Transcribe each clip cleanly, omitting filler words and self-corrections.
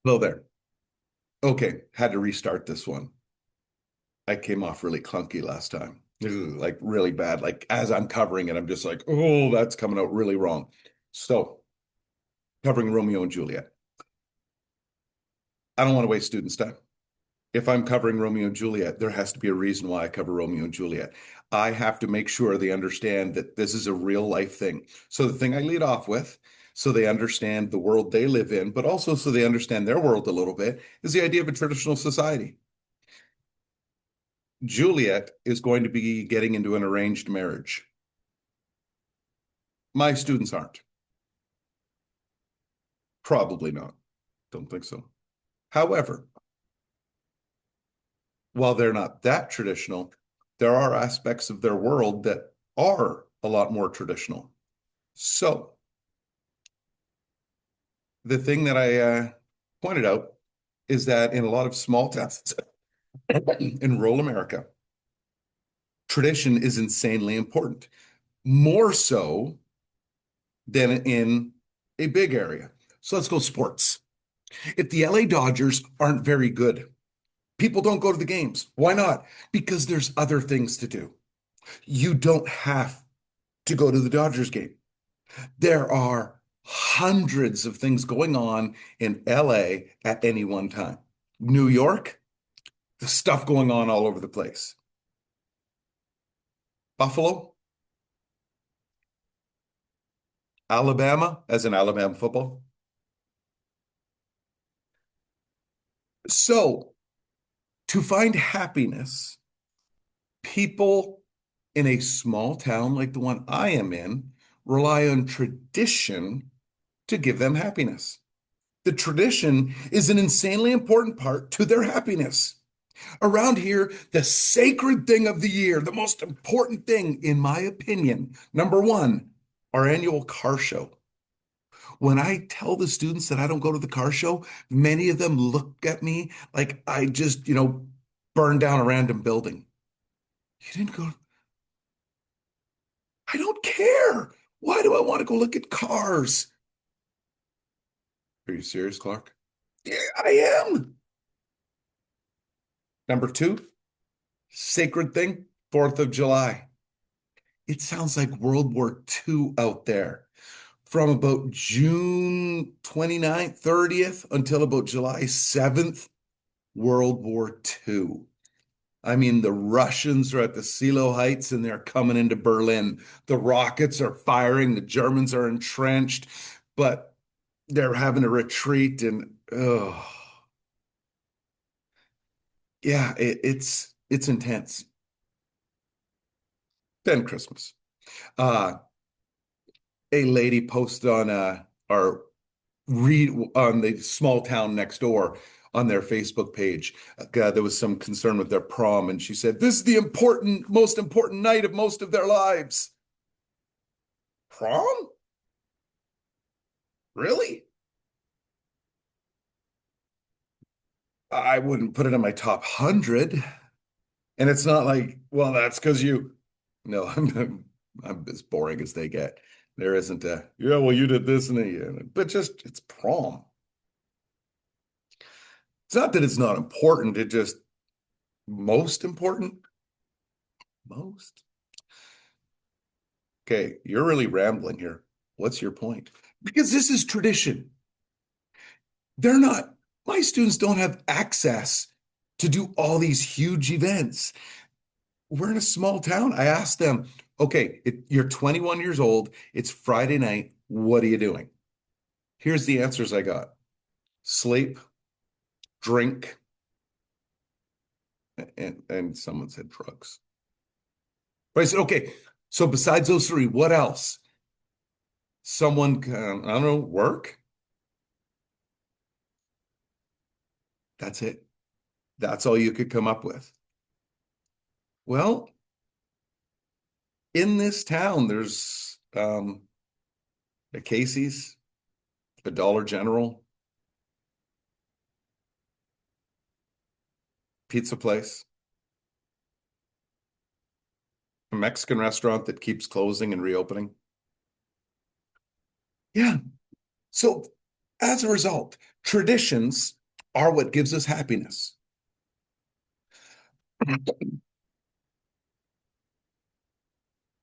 Hello there. Okay, had to restart this one. I came off really clunky last time. Ugh, like really bad. Like as I'm covering it, I'm just like, oh, that's coming out really wrong. So, covering Romeo and Juliet. I don't want to waste students' time. If I'm covering Romeo and Juliet, there has to be a reason why I cover Romeo and Juliet. I have to make sure they understand that this is a real life thing. So the thing I lead off with, so they understand the world they live in, but also so they understand their world a little bit, is the idea of a traditional society. Juliet is going to be getting into an arranged marriage. My students aren't. Probably not. Don't think so. However, while they're not that traditional, there are aspects of their world that are a lot more traditional. So, the thing that I pointed out is that in a lot of small towns in rural America, tradition is insanely important, more so than in a big area. So, let's go sports. If the LA Dodgers aren't very good, people don't go to the games. Why not? Because there's other things to do. You don't have to go to the Dodgers game. There are hundreds of things going on in LA at any one time. New York, the stuff going on all over the place. Buffalo, Alabama, as in Alabama football. So, to find happiness, people in a small town like the one I am in rely on tradition to give them happiness. The tradition is an insanely important part to their happiness. Around here, the sacred thing of the year, the most important thing, in my opinion, number one, our annual car show. When I tell the students that I don't go to the car show, many of them look at me like I just, burned down a random building. You didn't go, I don't care. Why do I want to go look at cars? Are you serious, Clark? Yeah, I am. Number two, sacred thing, 4th of July. It sounds like World War II out there. From about June 29th, 30th until about July 7th, World War II. I mean, the Russians are at the Silo Heights and they're coming into Berlin. The rockets are firing, the Germans are entrenched, but they're having a retreat and oh, yeah, it's intense. Then Christmas. Uh, a lady posted on our read on the small town next door on their Facebook page. There was some concern with their prom, and she said, "This is the most important night of most of their lives." Prom? Really? I wouldn't put it in my top 100. And it's not like, well, that's because you. No, I'm as boring as they get. There isn't a, yeah, well, you did this and but just it's prom. It's not that it's not important. It just most important. Most. Okay, you're really rambling here. What's your point? Because this is tradition. They're not, my students don't have access to do all these huge events. We're in a small town. I asked them, okay, you're 21 years old. It's Friday night. What are you doing? Here's the answers I got: sleep, drink, and someone said drugs. But I said, okay, so besides those three, what else? Someone, I don't know, work? That's it. That's all you could come up with. Well, in this town, there's a Casey's, a Dollar General, pizza place, a Mexican restaurant that keeps closing and reopening. Yeah. So as a result, Traditions are what gives us happiness.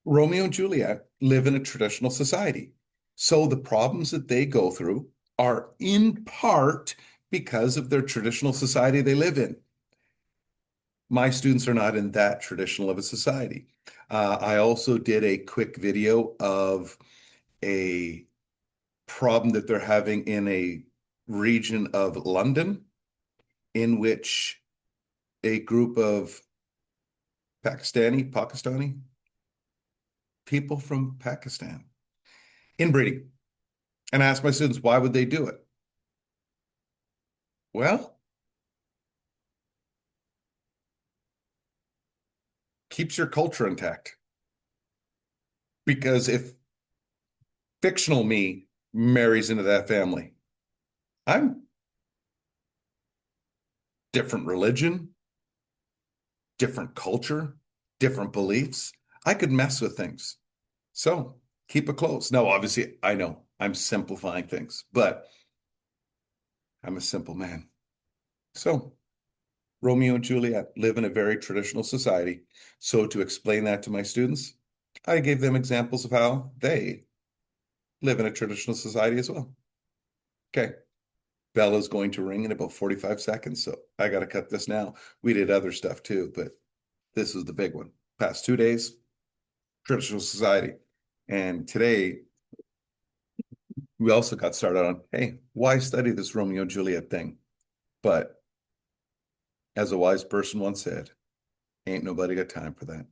Romeo and Juliet live in a traditional society. So the problems that they go through are in part because of their traditional society they live in. My students are not in that traditional of a society. I also did a quick video of a problem that they're having in a region of London in which a group of Pakistani people from Pakistan inbreeding. And I asked my students, why would they do it? Well, keeps your culture intact. Because if fictional me marries into that family, I'm different religion, different culture, different beliefs. I could mess with things. So keep it close. Now, obviously, I know I'm simplifying things, but I'm a simple man. So Romeo and Juliet live in a very traditional society. So to explain that to my students, I gave them examples of how they live in a traditional society as well. Okay. Bella's going to ring in about 45 seconds, so I got to cut this now. We did other stuff too, but this is the big one. Past 2 days, traditional society. And today, we also got started on, hey, why study this Romeo and Juliet thing? But as a wise person once said, ain't nobody got time for that.